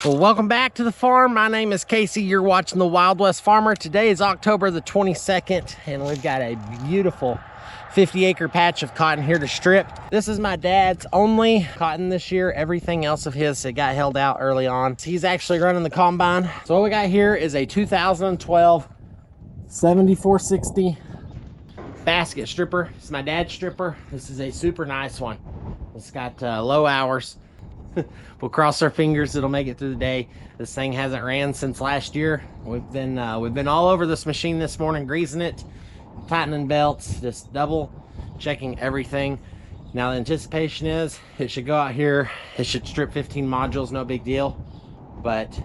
Well, welcome back to the farm. My name is Casey. You're watching the Wild West Farmer. Today is October the 22nd, and we've got a beautiful 50-acre patch of cotton here to strip. This is my dad's only cotton this year. Everything else of his, it got held out early on. He's actually running the combine. So what we got here is a 2012 7460 basket stripper. It's my dad's stripper. This is a super nice one. It's got low hours. We'll cross our fingers it'll make it through the day. This thing hasn't ran since last year. We've been all over this machine this morning, greasing it, tightening belts, just double checking everything. Now the anticipation is it should go out here, it should strip 15 modules, no big deal, but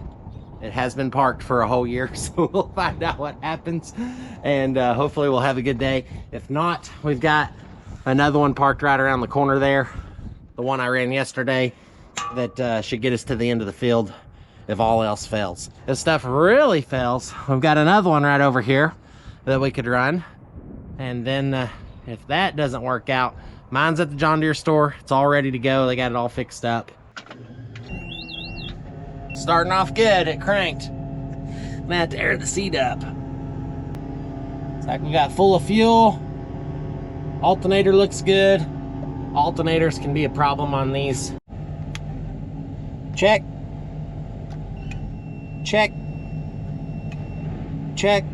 it has been parked for a whole year, so we'll find out what happens, and hopefully we'll have a good day. If not, we've got another one parked right around the corner there, the one I ran yesterday, that should get us to the end of the field if all else fails. If stuff really fails, we've got another one right over here that we could run, and then if that doesn't work out, mine's at the John Deere store. It's all ready to go. They got it all fixed up. Starting off good. It cranked. I'm gonna have to air the seat up. It's like we got full of fuel. Alternator looks good. Alternators can be a problem on these. Check. Check. Check.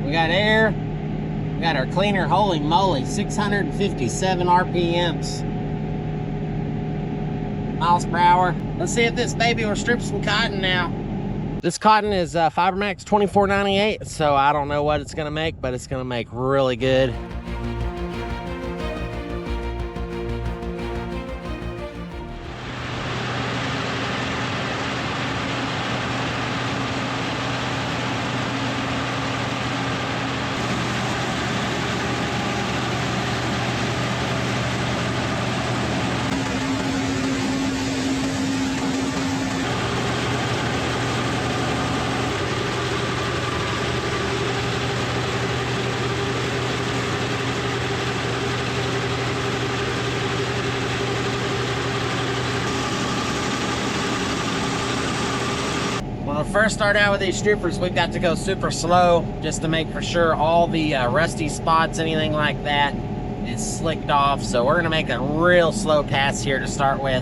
We got air. We got our cleaner. Holy moly, 657 RPMs. Miles per hour. Let's see if this baby will strip some cotton now. This cotton is Fibermax 2498, so I don't know what it's gonna make, but it's gonna make really good. When we first start out with these strippers, we've got to go super slow just to make for sure all the rusty spots, anything like that, is slicked off. So we're gonna make a real slow pass here to start with,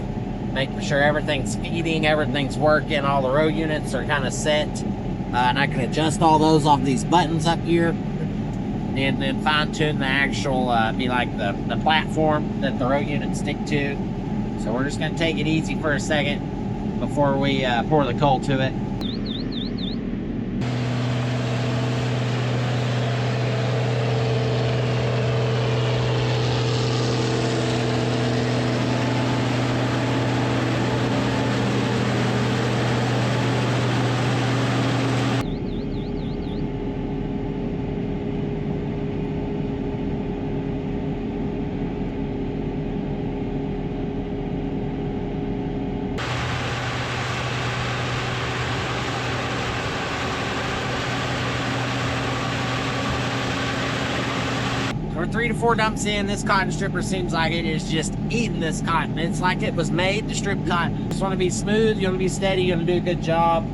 make for sure everything's feeding, everything's working, all the row units are kind of set, and I can adjust all those off these buttons up here, and then fine tune the actual, be like the platform that the row units stick to. So we're just gonna take it easy for a second before we pour the coal to it. We're 3 to 4 dumps in. This cotton stripper seems like it is just eating this cotton. It's like it was made to strip cotton. You just want to be smooth, you want to be steady, you want to do a good job,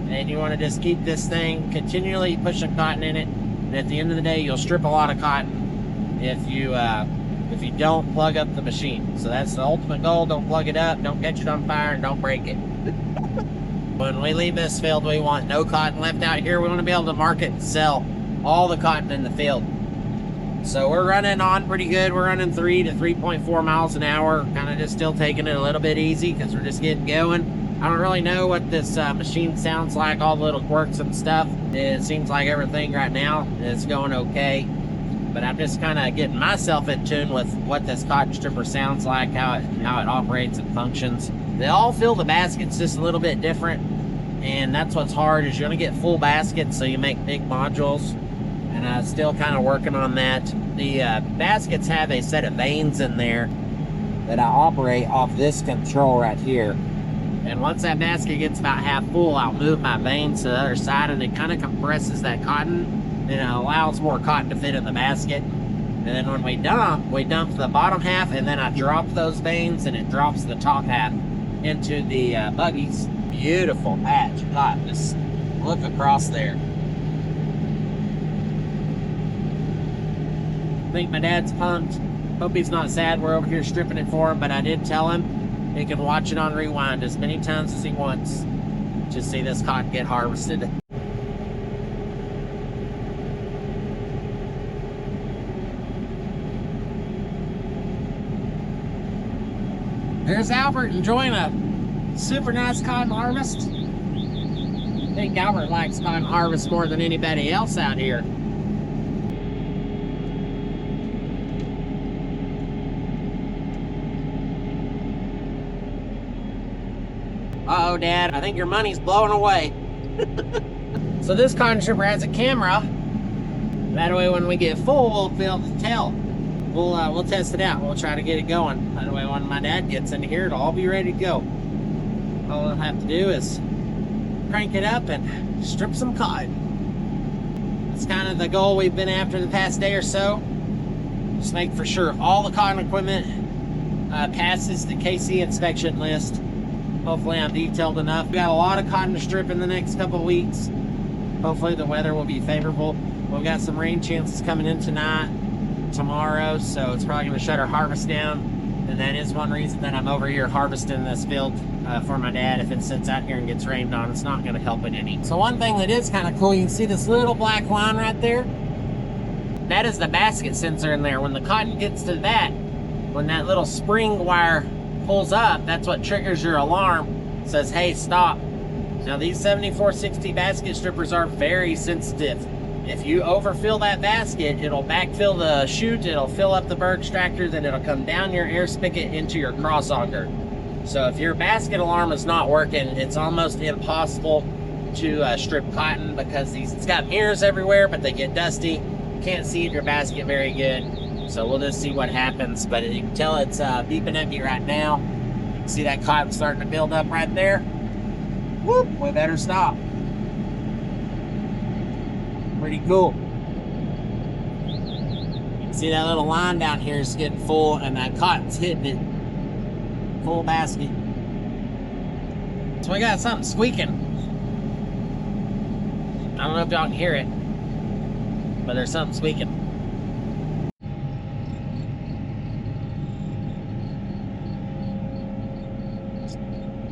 and you want to just keep this thing continually pushing cotton in it. And at the end of the day, you'll strip a lot of cotton if you don't plug up the machine. So that's the ultimate goal. Don't plug it up, don't catch it on fire, and don't break it. When we leave this field, we want no cotton left out here. We want to be able to market and sell all the cotton in the field. So we're running on pretty good. We're running 3 to 3.4 miles an hour, kind of just still taking it a little bit easy because we're just getting going. I don't really know what this machine sounds like, all the little quirks and stuff. It seems like everything right now is going okay, but I'm just kind of getting myself in tune with what this cotton stripper sounds like, how it operates and functions. They all fill the baskets just a little bit different, and that's what's hard, is you're going to get full baskets so you make big modules. And I'm still kind of working on that. The baskets have a set of vanes in there that I operate off this control right here. And once that basket gets about half full, I'll move my vanes to the other side, and it kind of compresses that cotton, and it allows more cotton to fit in the basket. And then when we dump the bottom half, and then I drop those vanes, and it drops the top half into the buggies. Beautiful patch. God, just look across there. I think my dad's pumped. Hope he's not sad we're over here stripping it for him, but I did tell him he can watch it on rewind as many times as he wants to see this cotton get harvested. There's Albert enjoying a super nice cotton harvest. I think Albert likes cotton harvest more than anybody else out here. Uh-oh, Dad, I think your money's blowing away. So this cotton stripper has a camera. That way when we get full, we'll be able to tell. We'll test it out. We'll try to get it going. That way when my dad gets into here, it'll all be ready to go. All we'll have to do is crank it up and strip some cotton. That's kind of the goal we've been after the past day or so. Just make for sure all the cotton equipment passes the KC inspection list. Hopefully I'm detailed enough. We got a lot of cotton to strip in the next couple of weeks. Hopefully the weather will be favorable. We've got some rain chances coming in tonight, tomorrow, so it's probably going to shut our harvest down. And that is one reason that I'm over here harvesting this field for my dad. If it sits out here and gets rained on, it's not going to help it any. So one thing that is kind of cool, you can see this little black line right there? That is the basket sensor in there. When the cotton gets to that, when that little spring wire pulls up, that's what triggers your alarm. It says, hey, stop. Now these 7460 basket strippers are very sensitive. If you overfill that basket, it'll backfill the chute, it'll fill up the burr extractor, then it'll come down your air spigot into your cross auger. So if your basket alarm is not working, it's almost impossible to strip cotton, because it's got mirrors everywhere, but they get dusty. You can't see in your basket very good. So we'll just see what happens. But you can tell it's beeping at me right now. You can see that cotton starting to build up right there. Whoop, we better stop. Pretty cool. You can see that little line down here is getting full, and that cotton's hitting it. Full basket. So we got something squeaking. I don't know if y'all can hear it, but there's something squeaking.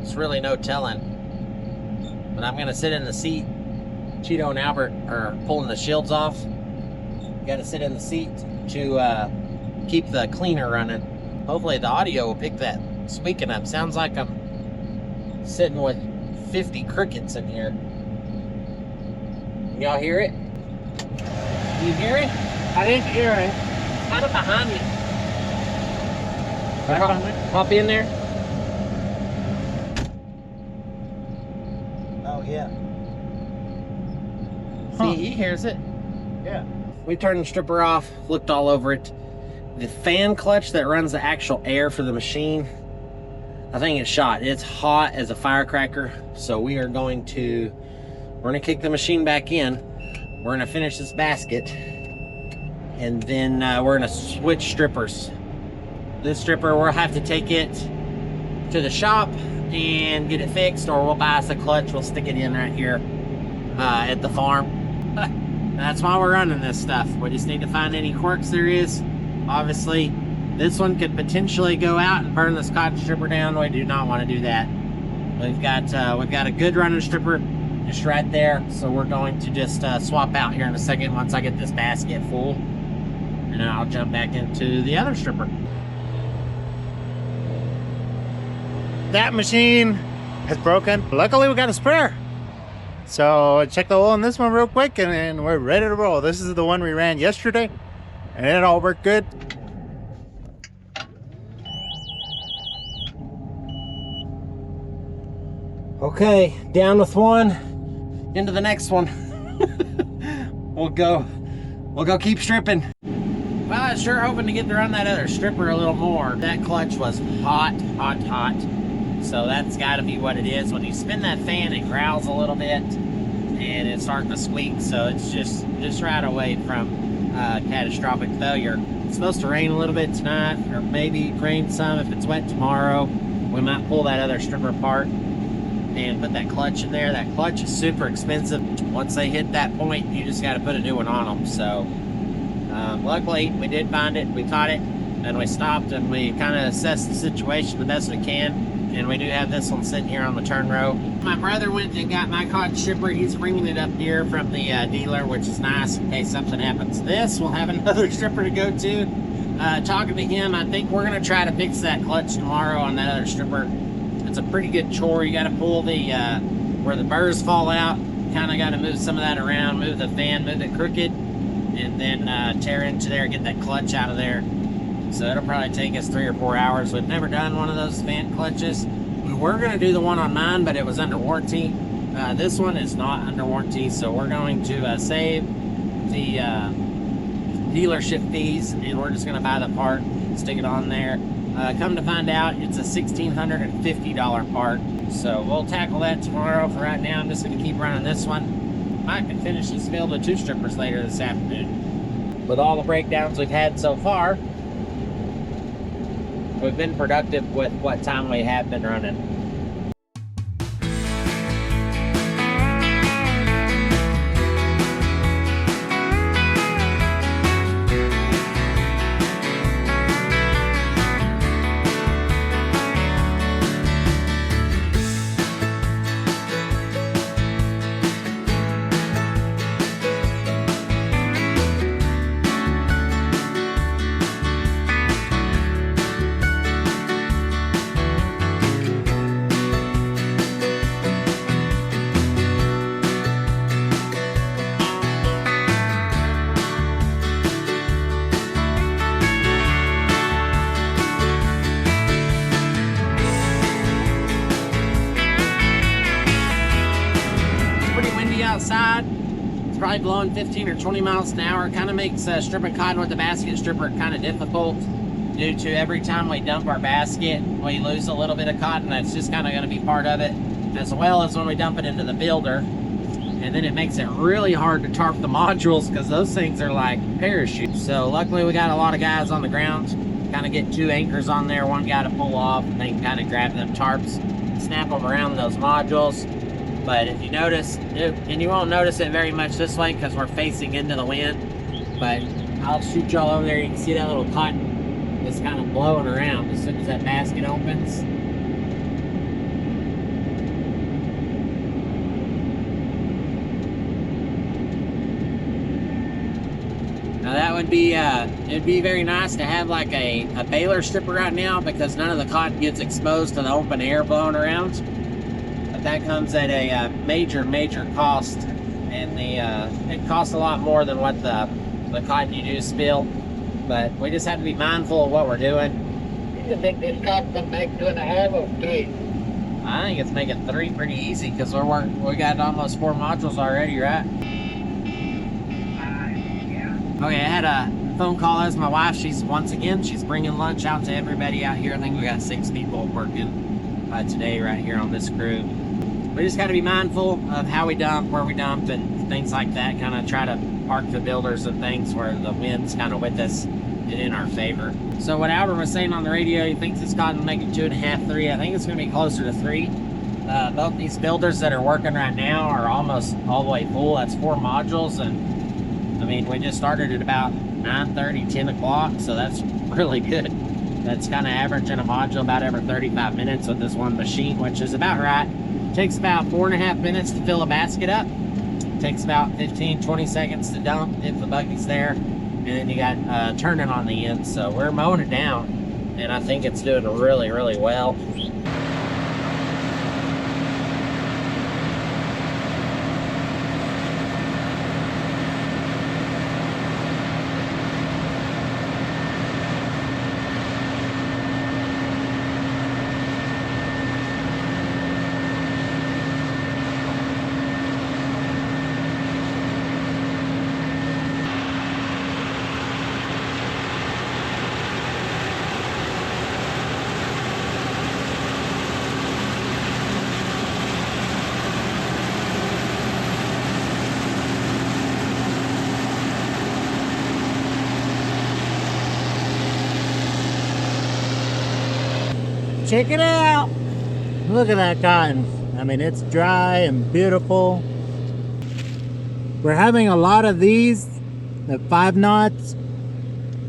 It's really no telling. But I'm gonna sit in the seat. Cheeto and Albert are pulling the shields off. Got to sit in the seat to keep the cleaner running. Hopefully the audio will pick that squeaking up. Sounds like I'm sitting with 50 crickets in here. Y'all hear it? You hear it? I didn't hear it. It's kind of behind me. Right behind me? Hop in there. Oh yeah. See, he hears it. Yeah. We turned the stripper off, looked all over it. The fan clutch that runs the actual air for the machine, I think it's shot. It's hot as a firecracker. So we're going to kick the machine back in. We're gonna finish this basket, and then we're gonna switch strippers. This stripper, we'll have to take it to the shop and get it fixed, or we'll buy us a clutch. We'll stick it in right here at the farm. That's why we're running this stuff. We just need to find any quirks there is. Obviously, this one could potentially go out and burn this cotton stripper down. We do not want to do that. We've got a good running stripper just right there. So we're going to just swap out here in a second once I get this basket full. And then I'll jump back into the other stripper. That machine has broken. Luckily, we got a spare. So check the oil in this one real quick, and we're ready to roll. This is the one we ran yesterday, and it all worked good. Okay, down with one, into the next one. We'll go keep stripping. Well, I was sure hoping to get to run that other stripper a little more. That clutch was hot. So that's gotta be what it is. When you spin that fan, it growls a little bit and it's starting to squeak. So it's just right away from catastrophic failure. It's supposed to rain a little bit tonight, or maybe rain some. If it's wet tomorrow, we might pull that other stripper apart and put that clutch in there. That clutch is super expensive. Once they hit that point, you just got to put a new one on them. So luckily we did find it, we caught it, and we stopped and we kind of assessed the situation the best we can. And we do have this one sitting here on the turn row. My brother went and got my cotton stripper. He's bringing it up here from the dealer, which is nice in case something happens to this. We'll have another stripper to go to. Talking to him, I think we're going to try to fix that clutch tomorrow on that other stripper. It's a pretty good chore. You got to pull the where the burrs fall out. Kind of got to move some of that around, move the fan, move it crooked, and then tear into there, get that clutch out of there. So it'll probably take us 3 or 4 hours. We've never done one of those fan clutches. We were going to do the one on mine, but it was under warranty. This one is not under warranty, so we're going to save the dealership fees, and we're just going to buy the part, stick it on there. Come to find out, it's a $1,650 part. So we'll tackle that tomorrow. For right now, I'm just going to keep running this one. Might can finish this build with 2 strippers later this afternoon. With all the breakdowns we've had so far, we've been productive with what time we have been running. Outside, it's probably blowing 15 or 20 miles an hour. It kind of makes stripping cotton with the basket stripper kind of difficult due to every time we dump our basket, we lose a little bit of cotton. That's just kind of going to be part of it, as well as when we dump it into the builder. And then it makes it really hard to tarp the modules because those things are like parachutes. So luckily we got a lot of guys on the ground, kind of get 2 anchors on there, one guy to pull off, and they can kind of grab them tarps, snap them around those modules. But if you notice, and you won't notice it very much this way because we're facing into the wind, but I'll shoot y'all over there. You can see that little cotton just kind of blowing around as soon as that basket opens. Now that would be, it'd be very nice to have like a baler stripper right now because none of the cotton gets exposed to the open air blowing around. That comes at a major cost, and it costs a lot more than what the cotton you do spill. But we just have to be mindful of what we're doing. You think this cotton can make 2.5 or 3? I think it's making 3 pretty easy because we got almost 4 modules already, right? Yeah. Okay, I had a phone call as my wife. She's bringing lunch out to everybody out here. I think we got 6 people working today right here on this crew. We just got to be mindful of how we dump, where we dump, and things like that. Kind of try to park the builders and things where the wind's kind of with us and in our favor. So what Albert was saying on the radio, he thinks this cotton will make it 2.5, 3. I think it's going to be closer to 3. Both these builders that are working right now are almost all the way full. That's 4 modules, and I mean, we just started at about 9:30, 10 o'clock, so that's really good. That's kind of averaging a module about every 35 minutes with this one machine, which is about right. Takes about 4.5 minutes to fill a basket up. Takes about 15, 20 seconds to dump if the bucket's there. And then you got turning on the end. So we're mowing it down, and I think it's doing really, really well. check it out. Look at that cotton. I mean, it's dry and beautiful. We're having a lot of these, the 5 knots,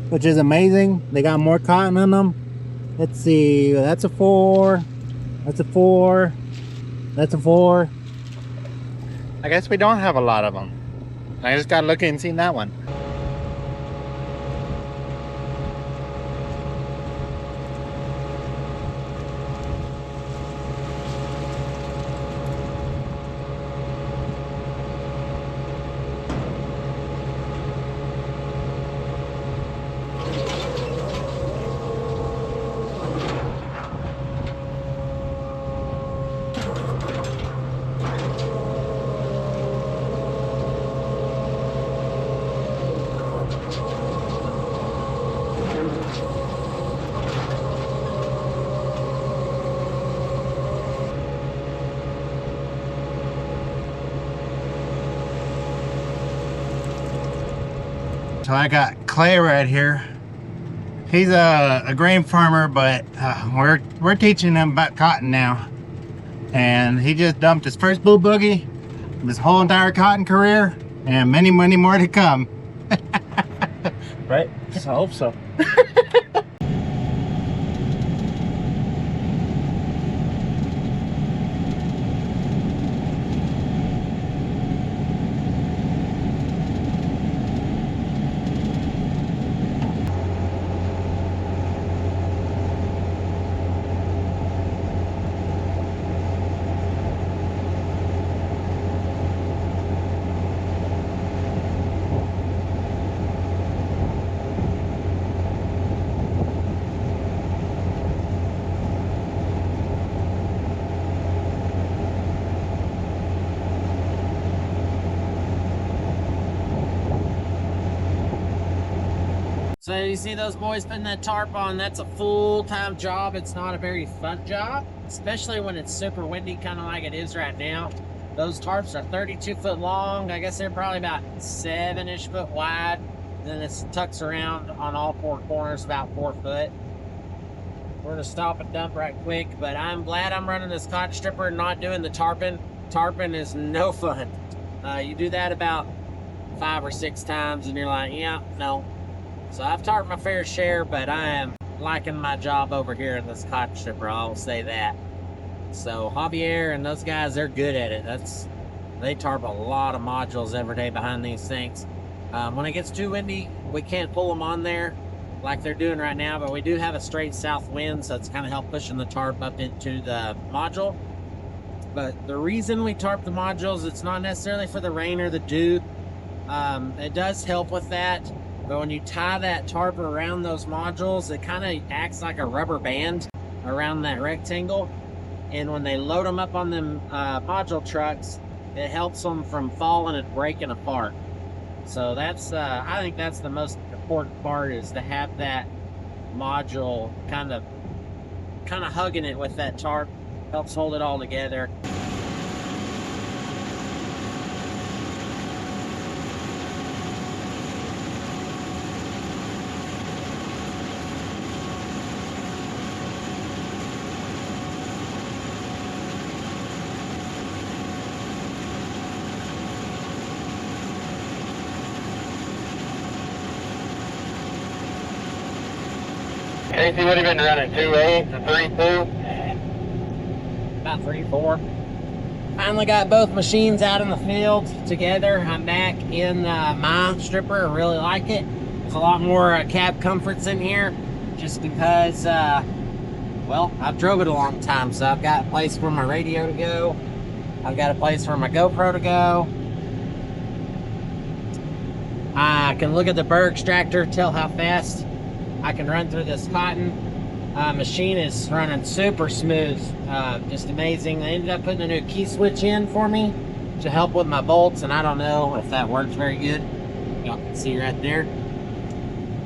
which is amazing. They got more cotton in them. Let's see, that's a 4, that's a 4, that's a 4. I guess we don't have a lot of them. I just got lucky and seen that one. So I got Clay right here. He's a grain farmer, but we're teaching him about cotton now. And he just dumped his first blue boogie, his whole entire cotton career, and many, many more to come. Right? I hope so. So you see those boys putting that tarp on? That's a full-time job. It's not a very fun job, especially when it's super windy, kind of like it is right now. Those tarps are 32 foot long. I guess they're probably about 7-ish foot wide. Then it tucks around on all 4 corners about 4 foot. We're gonna stop and dump right quick, but I'm glad I'm running this cotton stripper and not doing the tarping. Tarping is no fun. You do that about 5 or 6 times and you're like, yeah, no. So I've tarped my fair share, but I am liking my job over here in this cotton stripper, I'll say that. So Javier and those guys, they're good at it. They tarp a lot of modules every day behind these things. When it gets too windy, we can't pull them on there like they're doing right now, but we do have a straight south wind, so it's kind of helped pushing the tarp up into the module. But the reason we tarp the modules, it's not necessarily for the rain or the dew. It does help with that. But when you tie that tarp around those modules, it kind of acts like a rubber band around that rectangle. And when they load them up on them module trucks, it helps them from falling and breaking apart. So that's, I think that's the most important part, is to have that module kind of hugging it with that tarp. Helps hold it all together. Casey, what have you been running? 2.8 or 3.2? About 3.4. Finally got both machines out in the field together. I'm back in my stripper. I really like it. There's a lot more cab comforts in here, just because, well, I've drove it a long time, so I've got a place for my radio to go. I've got a place for my GoPro to go. I can look at the burr extractor, tell how fast I can run through this cotton. Machine is running super smooth, just amazing. They ended up putting a new key switch in for me to help with my bolts, and I don't know if that works very good. Y'all can see right there.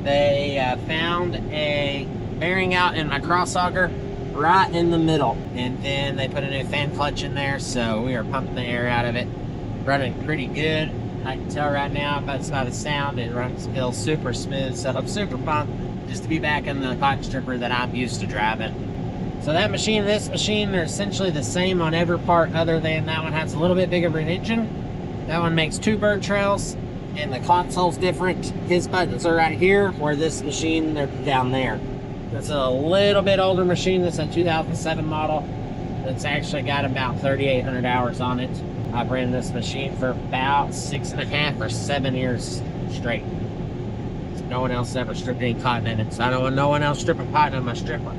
They found a bearing out in my crossauger right in the middle, and then they put a new fan clutch in there, so we are pumping the air out of it. Running pretty good. I can tell right now by the sound, it feels super smooth, so I'm super pumped just to be back in the cotton stripper that I'm used to driving. So that machine and this machine are essentially the same on every part, other than that one has a little bit bigger of an engine. That one makes 2 bird trails, and the console's different. His buttons are right here, where this machine, they're down there. That's a little bit older machine. That's a 2007 model. That's actually got about 3,800 hours on it. I've ran this machine for about 6.5 or 7 years straight. No one else ever stripped any cotton in it, so I don't want no one else stripping cotton in my stripper.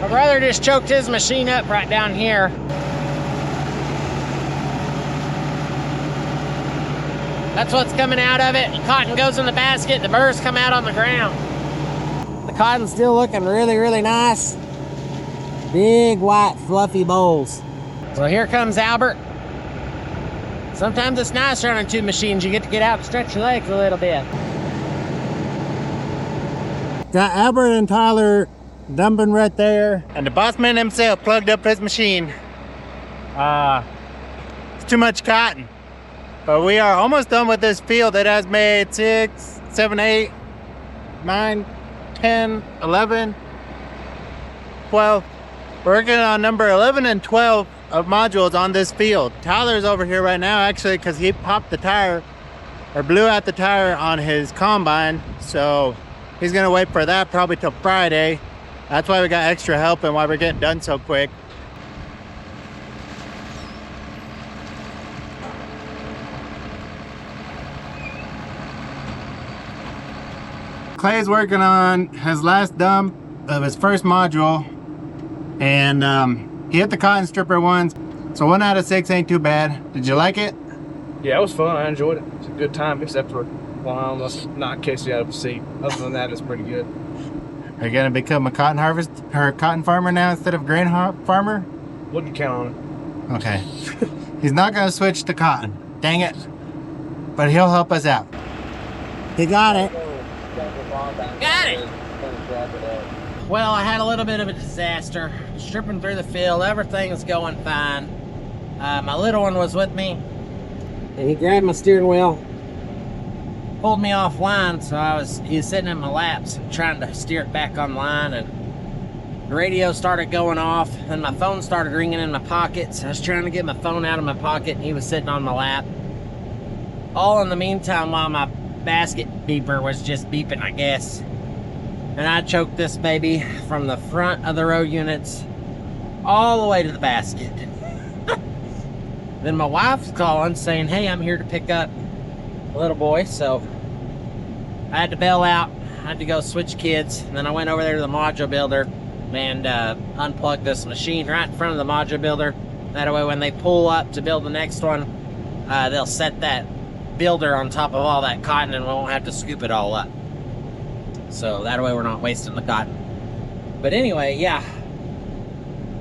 My brother just choked his machine up right down here. That's what's coming out of it. Cotton goes in the basket, the burrs come out on the ground. The cotton's still looking really, really nice. Big, white, fluffy bowls. So here comes Albert. Sometimes it's nice running 2 machines. You get to get out and stretch your legs a little bit. Got Albert and Tyler dumping right there, and the boss man himself plugged up his machine. It's too much cotton, but we are almost done with this field. It has made 6, 7, 8, 9, 10, 11, 12. We're working on number 11 and 12 of modules on this field. Tyler's over here right now actually because he popped the tire, or blew out the tire on his combine, so he's gonna wait for that probably till Friday. That's why we got extra help and why we're getting done so quick. Clay's working on his last dump of his first module, and he hit the cotton stripper once, so 1 out of 6 ain't too bad. Did you like it? Yeah, it was fun. I enjoyed it. It's a good time, except for almost knocked Casey out of the seat. Other than that, it's pretty good. Are you gonna become a cotton harvest or a cotton farmer now instead of grain farmer? Wouldn't count on it. Okay. He's not gonna switch to cotton. Dang it. But he'll help us out. He got it. Got it! Well, I had a little bit of a disaster. Stripping through the field, everything was going fine. My little one was with me, and he grabbed my steering wheel, pulled me offline, so he was sitting in my laps trying to steer it back online, and the radio started going off, and my phone started ringing in my pockets. I was trying to get my phone out of my pocket, and he was sitting on my lap. All in the meantime, while my basket beeper was just beeping, I guess. And I choked this baby from the front of the row units all the way to the basket. Then my wife's calling saying, hey, I'm here to pick up a little boy, so I had to bail out. I had to go switch kids, and then I went over there to the module builder and unplugged this machine right in front of the module builder. That way when they pull up to build the next one, they'll set that builder on top of all that cotton and we won't have to scoop it all up. So that way we're not wasting the cotton. But anyway, yeah,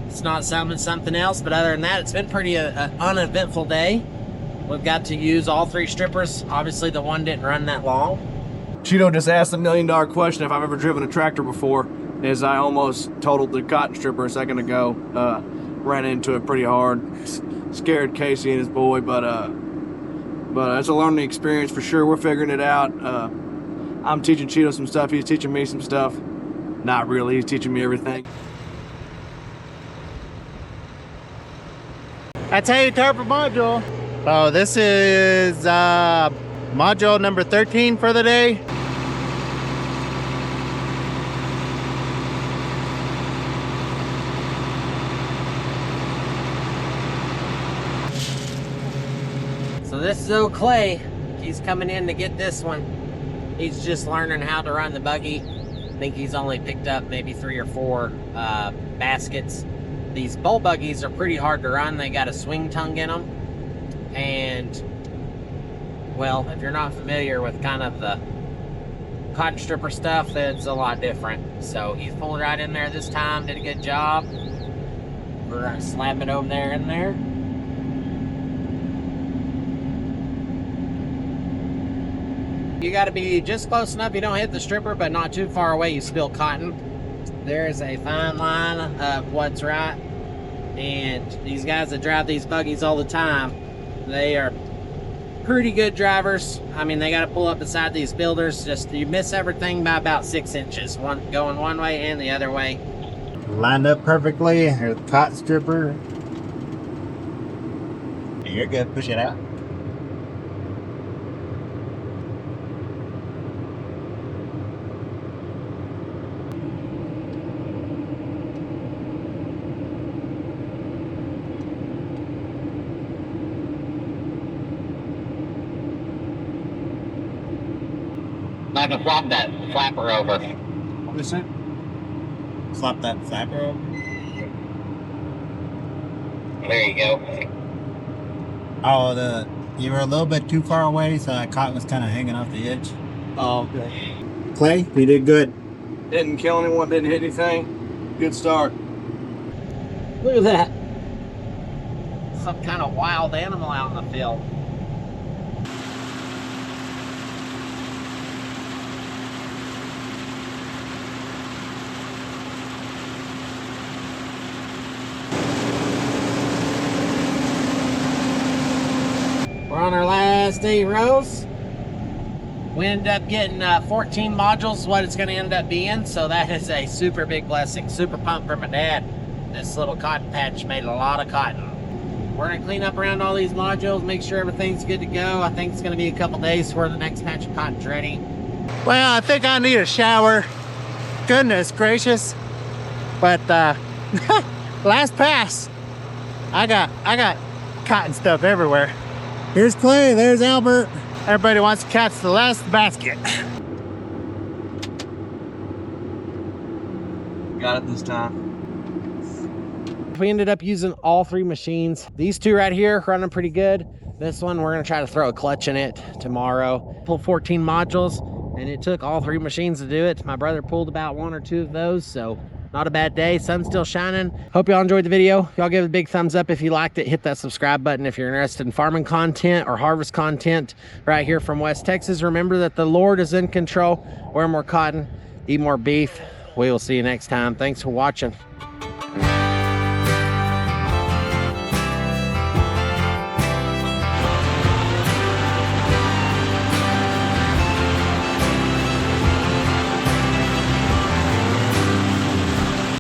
it's not something else, but other than that, it's been pretty uneventful day. We've got to use all 3 strippers. Obviously the one didn't run that long. Cheeto just asked the $1 million question if I've ever driven a tractor before, as I almost totaled the cotton stripper a second ago. Ran into it pretty hard. Scared Casey and his boy, but it's a learning experience for sure. We're figuring it out. I'm teaching Cheeto some stuff. He's teaching me some stuff. Not really. He's teaching me everything. That's how you tarp a module. Oh, this is module number 13 for the day. So this is old Clay. He's coming in to get this one. He's just learning how to run the buggy. I think he's only picked up maybe 3 or 4 baskets. These bull buggies are pretty hard to run. They got a swing tongue in them. And, well, if you're not familiar with kind of the cotton stripper stuff, that's a lot different. So he's pulled right in there this time, did a good job. We're gonna slap it over there in there. You gotta be just close enough you don't hit the stripper, but not too far away you spill cotton. There's a fine line of what's right. And these guys that drive these buggies all the time, they are pretty good drivers. I mean, they got to pull up beside these builders. Just you miss everything by about 6 inches, one going one way and the other way. Lined up perfectly. Here's the cotton stripper. You're good. Push it out. I can flop that flapper over. What is it? Flop that flapper over. There you go. Oh, you were a little bit too far away, so that cotton was kind of hanging off the edge. Oh, okay. Clay, you did good. Didn't kill anyone, didn't hit anything. Good start. Look at that. Some kind of wild animal out in the field. We're on our last 8 rows. We ended up getting 14 modules, what it's going to end up being. So that is a super big blessing. Super pumped for my dad. This little cotton patch made a lot of cotton. We're going to clean up around all these modules, make sure everything's good to go. I think it's going to be a couple days before the next patch of cotton's ready. Well, I think I need a shower. Goodness gracious. But last pass, I got cotton stuff everywhere. Here's Clay, there's Albert. Everybody wants to catch the last basket. Got it this time. We ended up using all 3 machines. These 2 right here running pretty good. This one, we're gonna try to throw a clutch in it tomorrow. Pull 14 modules, and it took all 3 machines to do it. My brother pulled about 1 or 2 of those, so not a bad day. Sun's still shining. Hope y'all enjoyed the video. Y'all give it a big thumbs up if you liked it. Hit that subscribe button if you're interested in farming content or harvest content right here from West Texas. Remember that the Lord is in control. Wear more cotton, eat more beef. We will see you next time. Thanks for watching.